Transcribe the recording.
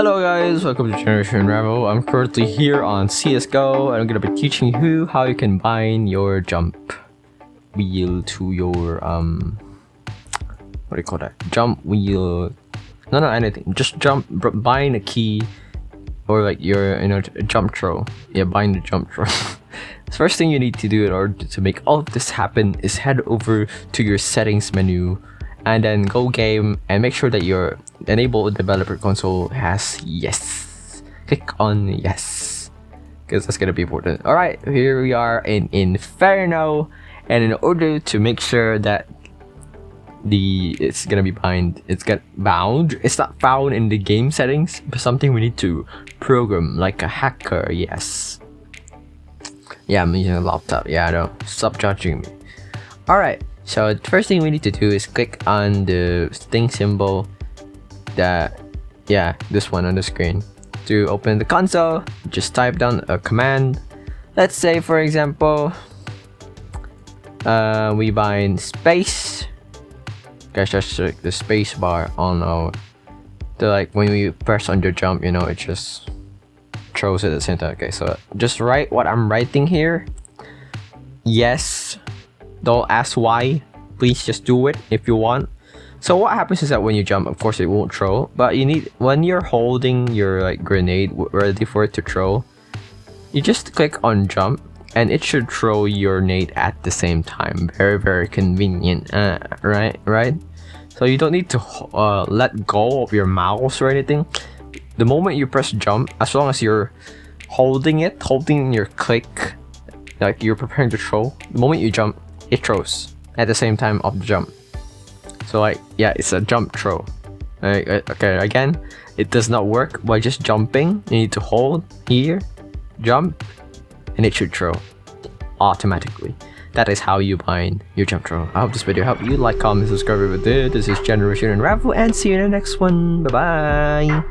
Hello guys, welcome to Generation Rebel. I'm currently here on CSGO and I'm gonna be teaching you how you can bind your jump wheel to your what do you call that? Jump wheel. No, anything. Just bind a key or like your jump throw. Yeah, bind the jump throw. The first thing you need to do in order to make all of this happen is head over to your settings menu and then go game and make sure that your enable developer console has yes. Click on yes because that's gonna be important. All right, here we are in Inferno, and in order to make sure that it's gonna be bound, it's not found in the game settings, but something we need to program like a hacker. Yes. Yeah, I'm using a laptop. Yeah, I know. Stop judging me. All right. So the first thing we need to do is click on the thing symbol this one on the screen. To open the console, just type down a command. Let's say, for example, we bind space. Guys, just click the space bar on our like when we press on your jump, it just throws it at the same time. Okay, so just write what I'm writing here. Yes. Don't ask why, please just do it if you want. So what happens is that when you jump, of course it won't throw, but when you're holding your like grenade ready for it to throw, you just click on jump and it should throw your nade at the same time. Very convenient. Right. So you don't need to let go of your mouse or anything. The moment you press jump, as long as you're holding your click, like you're preparing to throw, the moment you jump, it throws at the same time of the jump. So like, yeah, it's a jump throw. Okay, again, it does not work by just jumping. You need to hold here, jump, and it should throw automatically. That is how you bind your jump throw. I hope this video helped you. Like, comment, subscribe if it did. This is Generation Raffle, and see you in the next one. Bye bye.